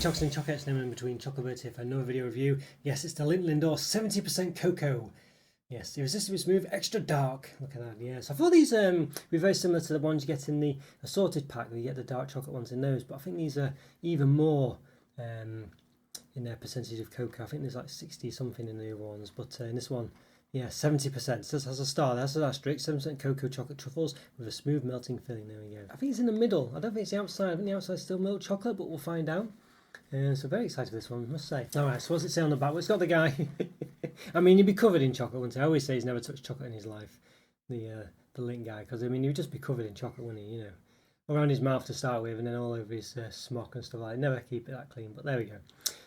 Chocolates and Chocolates, name in between Chocolate here for another video review. Yes, it's the Lindt Lindor 70% cocoa. Yes, irresistibly smooth, extra dark. Look at that. Yes, I thought these were very similar to the ones you get in the assorted pack. You get the dark chocolate ones in those, but I think these are even more in their percentage of cocoa. I think there's like 60 something in the other ones, but in this one, yeah, 70%. So that's a star. That's an asterisk. 7% cocoa chocolate truffles with a smooth melting filling. There we go. I think it's in the middle. I don't think it's the outside. I think the outside's still milk chocolate, but we'll find out. So very excited for this one, I must say. Alright, so what's it say on the back? Well, it's got the guy. I mean, he'd be covered in chocolate, wouldn't he? I always say he's never touched chocolate in his life. The Lindt guy, because I mean, he would just be covered in chocolate, wouldn't he? You know, around his mouth to start with, and then all over his smock and stuff like that. Never keep it that clean, but there we go.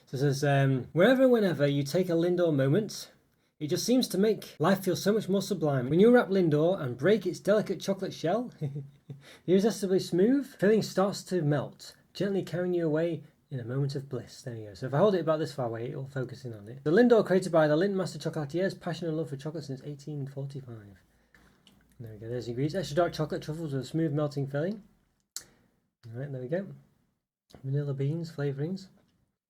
So it says, wherever and whenever you take a Lindor moment, it just seems to make life feel so much more sublime. When you wrap Lindor and break its delicate chocolate shell, irresistibly smooth, filling starts to melt, gently carrying you away in a moment of bliss. There you go. So if I hold it about this far away, it'll focus in on it. The Lindor, created by the Lindt master chocolatiers, passion and love for chocolate since 1845. There we go. There's the ingredients. Extra dark chocolate truffles with a smooth melting filling. Alright, there we go. Vanilla beans, flavourings.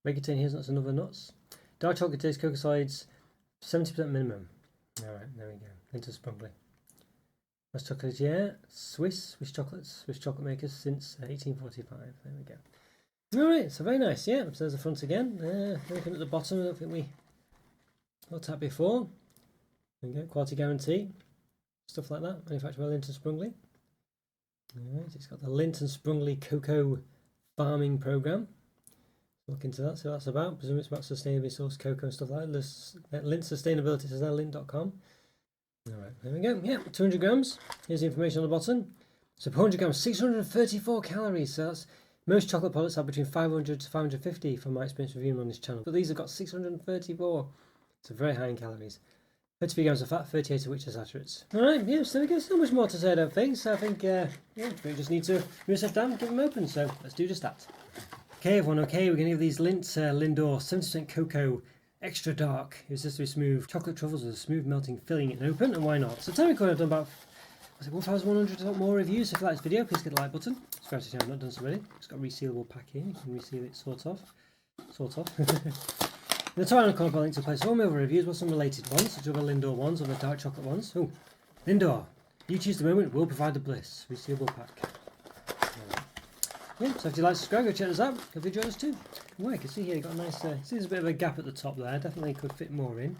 Contain hazelnuts and other nuts. Dark chocolate taste, cocoa solids, 70% minimum. Alright, there we go. Lindt Sprungly. Master chocolatier, Swiss chocolates, Swiss chocolate makers since 1845. There we go. Alright, so very nice, yeah. So there's the front again. Looking at the bottom, I don't think we looked at before. There we go, quality guarantee. Stuff like that, manufactured by Lindt Sprungly. Alright, it's got the Lindt Sprungly Cocoa Farming Program. Look into that, see what that's about. Presume it's about sustainably sourced cocoa and stuff like that. Lindt Sustainability says there, lindt.com. Alright, there we go. Yeah, 200 grams. Here's the information on the bottom. So 400 grams, 634 calories. So that's, most chocolate products have between 500 to 550 from my experience reviewing on this channel. But these have got 634. So very high in calories. 33 grams of fat, 38 of which are saturates. Alright, yes, there we go. So much more to say, I don't think. So I think, yeah, we just need to move yourself down and give them open. So let's do just that. Okay, everyone, okay, we're going to give these Lindt Lindor 70% cocoa extra dark. It's just to smooth chocolate truffles with a smooth melting filling and open, and why not? So technically I've done about 1,100 or more reviews. So if you like this video, please hit the like button. Subscribe to the channel if you've not done so already. It's got a resealable pack here. You can reseal it sort of. In the top right corner, I'll link to a place for all my other reviews, with some related ones, such as other Lindor ones, other dark chocolate ones. Oh, Lindor, you choose the moment, we'll provide the bliss. Resealable pack. Yeah, so if you like, subscribe, go check us out. Hope you enjoy us too. Well, you can see here, you've got a nice, see there's a bit of a gap at the top there. Definitely could fit more in.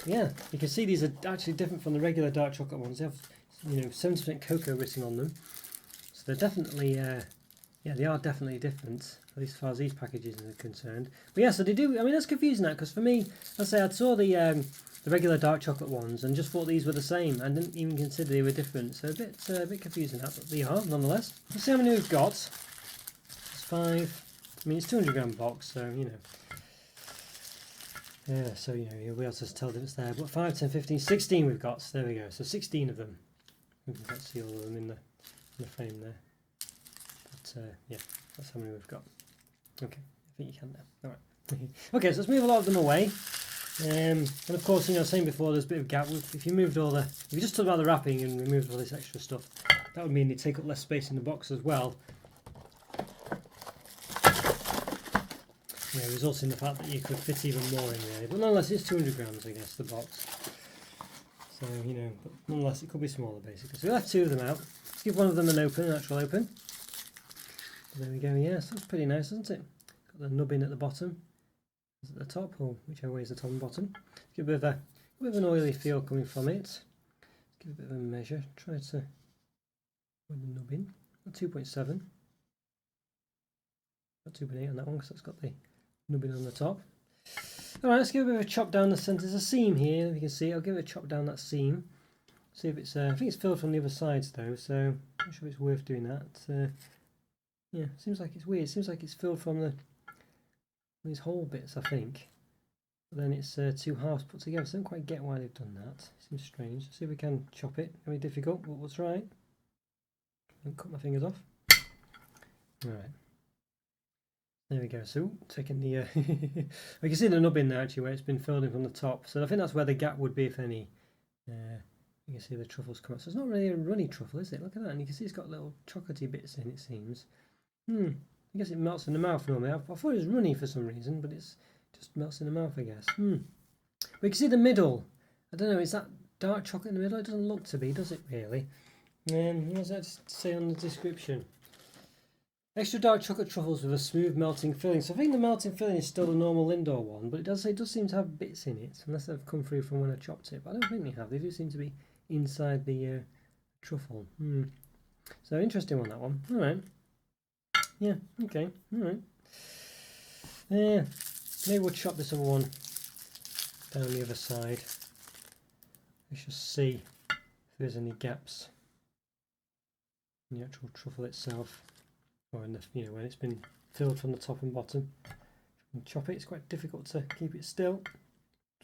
Yeah, you can see these are actually different from the regular dark chocolate ones. They have, 70% cocoa written on them. So they're definitely, yeah, they are definitely different, at least as far as these packages are concerned. But yeah, so they do, I mean, that's confusing that, because for me, I'd say I saw the regular dark chocolate ones and just thought these were the same and didn't even consider they were different. So a bit confusing that, but they are nonetheless. Let's see how many we've got. It's 5. I mean, it's 200 gram box, so yeah, so you'll be able to tell that it's there. But 5, 10, 15, 16 we've got. So there we go. So 16 of them. We can see all of them in the frame there. But yeah, that's how many we've got. Okay, I think you can now. All right. Okay, so let's move a lot of them away. And of course, same before, there's a bit of gap. If you just took out the wrapping and removed all this extra stuff, that would mean they take up less space in the box as well. Yeah, results in the fact that you could fit even more in there. But nonetheless, it's 200 grams, I guess, the box. So, but nonetheless, it could be smaller, basically. So we left 2 of them out. Let's give one of them an actual open. There we go, yeah, so that's pretty nice, isn't it? Got the nubbin at the bottom. Is at the top, or whichever way is the top and bottom. Give a bit of an oily feel coming from it. Let's give a bit of a measure. Try to with the nubbin. 2.7. Got 2.8 on that one because that's got the nubbin on the top. Alright, let's give a bit of a chop down the centre. There's a seam here, if you can see. I'll give it a chop down that seam. See if it's I think it's filled from the other sides though, so I'm not sure if it's worth doing that. Yeah, seems like it's weird. Seems like it's filled from these whole bits, I think. But then it's 2 halves put together, so I don't quite get why they've done that. Seems strange. Let's see if we can chop it. Very difficult, but we'll try. Don't cut my fingers off. Alright. There we go. So, taking the... we can see the nubbin there, actually, where it's been filled in from the top. So I think that's where the gap would be, if any. You can see the truffles come out. So it's not really a runny truffle, is it? Look at that. And you can see it's got little chocolatey bits in, it seems. I guess it melts in the mouth normally. I thought it was runny for some reason, but it's just melts in the mouth, I guess. We can see the middle. I don't know, is that dark chocolate in the middle? It doesn't look to be, does it really? What does that say on the description? Extra dark chocolate truffles with a smooth melting filling. So I think the melting filling is still the normal Lindor one, but it does seem to have bits in it, unless they've come through from when I chopped it. But I don't think they have. They do seem to be inside the truffle. So interesting one, that one. All right. Yeah. Okay. All right. Yeah. Maybe we'll chop this other one down the other side. We shall see if there's any gaps in the actual truffle itself, or in the when it's been filled from the top and bottom. And chop it. It's quite difficult to keep it still.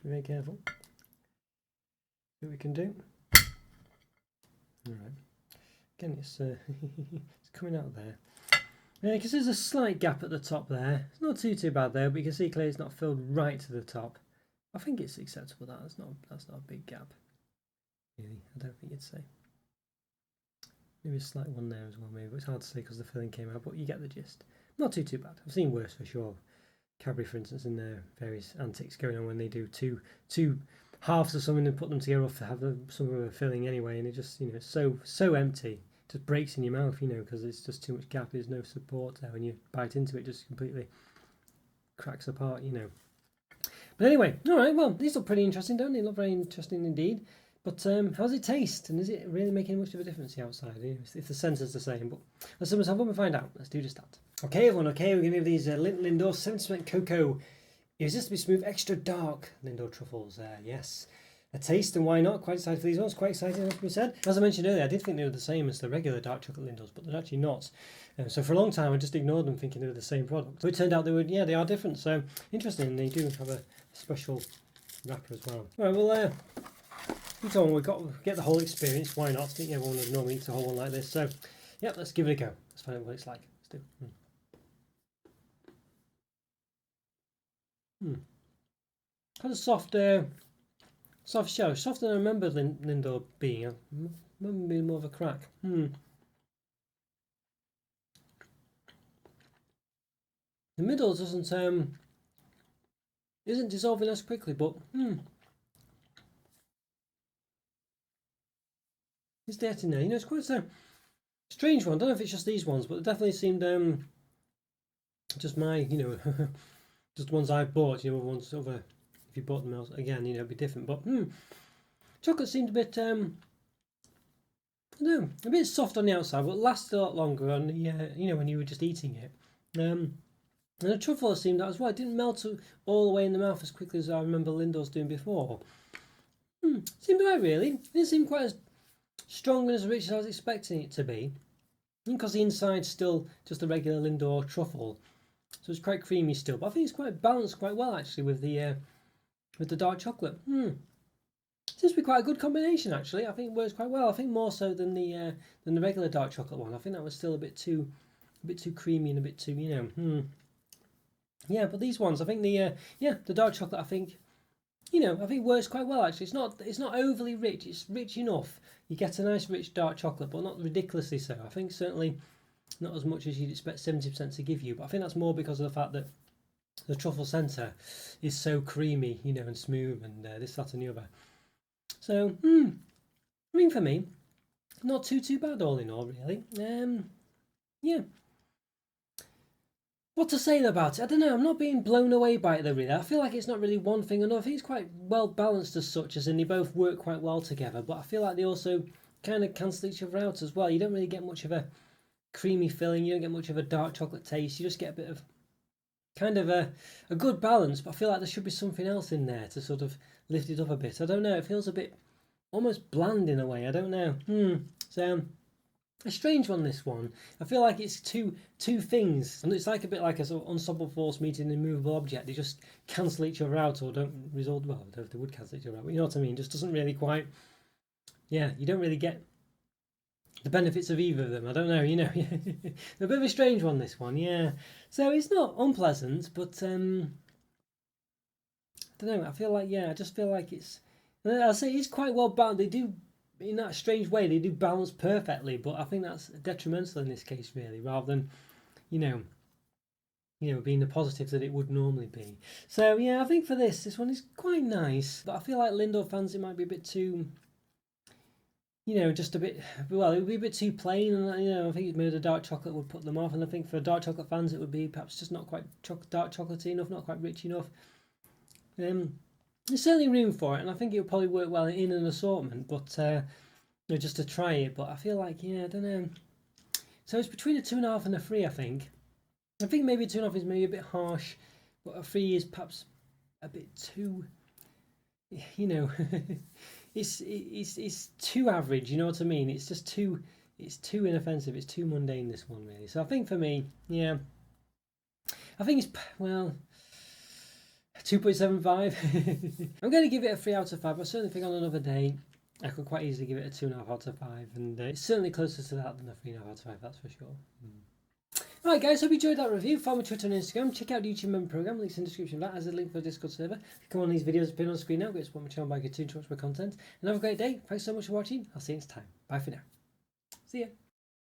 Be very careful. See what we can do. All right. Again, it's it's coming out there. Yeah, because there's a slight gap at the top there. It's not too bad though, but you can see clearly it's not filled right to the top. I think it's acceptable. That's not a big gap. Really, I don't think you'd say. Maybe a slight one there as well. Maybe but it's hard to say because the filling came out, but you get the gist. Not too bad. I've seen worse for sure. Cadbury, for instance, in their various antics going on when they do two halves of something and put them together to have some of a filling anyway, and it just it's so empty, it just breaks in your mouth, because it's just too much gap. There's no support there. When you bite into it, just completely cracks apart. But anyway, all right. Well, these look pretty interesting, don't they? Look very interesting indeed. But how does it taste? And is it really making much of a difference the outside? If the centre's the same. But let's have one and find out. Let's do just that. Okay, everyone. Okay, we're going to have these Lindt Lindor 70% cocoa, irresistibly smooth, extra dark Lindor truffles. Yes, a taste, and why not? Quite excited for these ones. Quite excited, as we said. As I mentioned earlier, I did think they were the same as the regular dark chocolate Lindors, but they're actually not. So for a long time, I just ignored them, thinking they were the same product. But it turned out they were. Yeah, they are different. So interesting. They do have a special wrapper as well. All right. Well, we've got to get the whole experience. Why not? I think everyone would normally eat a whole one like this. So, yeah, let's give it a go. Let's find out what it's like. Let's do. Kind of soft shell, softer than I remember Lindor being. I remember being more of a crack. The middle isn't dissolving as quickly, but it's getting there. It's quite a strange one. I don't know if it's just these ones, but it definitely seemed just my just ones I've bought. Ones over. If you bought them else again, it'd be different. But chocolate seemed a bit I don't know, a bit soft on the outside, but lasted a lot longer on the when you were just eating it. And the truffle seemed that as well. It didn't melt all the way in the mouth as quickly as I remember Lindor's doing before. Seemed right, really. It didn't seem quite as strong and as rich as I was expecting it to be. Because the inside's still just a regular Lindor truffle, so it's quite creamy still. But I think it's quite balanced quite well actually with the dark chocolate. Seems to be quite a good combination actually. I think it works quite well. I think more so than the regular dark chocolate one. I think that was still a bit too creamy and a bit too Yeah, but these ones, I think the dark chocolate, I think I think works quite well actually. It's not overly rich. It's rich enough. You get a nice rich dark chocolate, but not ridiculously so. I think certainly not as much as you'd expect 70% to give you. But I think that's more because of the fact that the truffle centre is so creamy, and smooth, and this, that, and the other. So, I mean, for me, not too bad all in all, really. Yeah. What to say about it? I don't know. I'm not being blown away by it though, really. I feel like it's not really one thing or another. I think it's quite well balanced as such, as in they both work quite well together. But I feel like they also kind of cancel each other out as well. You don't really get much of a creamy filling. You don't get much of a dark chocolate taste. You just get a bit of kind of a good balance. But I feel like there should be something else in there to sort of lift it up a bit. I don't know. It feels a bit almost bland in a way. I don't know. So a strange one, this one. I feel like it's two things, and it's like a bit like a sort of unstoppable force meeting an immovable object. They just cancel each other out, or don't resolve. Well, they would cancel each other out, but you know what I mean. Just doesn't really quite. Yeah, you don't really get the benefits of either of them. I don't know. A bit of a strange one, this one. Yeah. So it's not unpleasant, but I don't know. I feel like I just feel like it's. I'll say it's quite well balanced. They do. In that strange way, they do balance perfectly, but I think that's detrimental in this case, really, rather than, you know, being the positive that it would normally be. So yeah, I think for this one is quite nice, but I feel like Lindor fans, it might be a bit too, you know, just a bit, well, it would be a bit too plain, and you know, I think maybe the dark chocolate would put them off, and I think for dark chocolate fans it would be perhaps just not quite dark chocolatey enough, not quite rich enough. There's certainly room for it, and I think it would probably work well in an assortment, but you know, just to try it. But I feel like, yeah, I don't know. So it's between a 2.5 and a 3, I think. I think maybe a 2.5 is maybe a bit harsh, but a 3 is perhaps a bit too, you know, it's too average. You know what I mean? It's just too, it's too inoffensive. It's too mundane, this one, really. So I think for me, yeah, I think it's, well, 2.75. I'm going to give it a 3 out of 5. I certainly think on another day I could quite easily give it a 2.5 out of 5, and it's certainly closer to that than a 3.5 out of 5, that's for sure. Alright guys, hope you enjoyed that review. Follow me on Twitter and Instagram. Check out the YouTube member program, links in the description of that, as a link for the Discord server. If you come on these videos appearing on screen now, get support my channel by continuing to watch my content. And have a great day. Thanks so much for watching. I'll see you next time. Bye for now. See ya.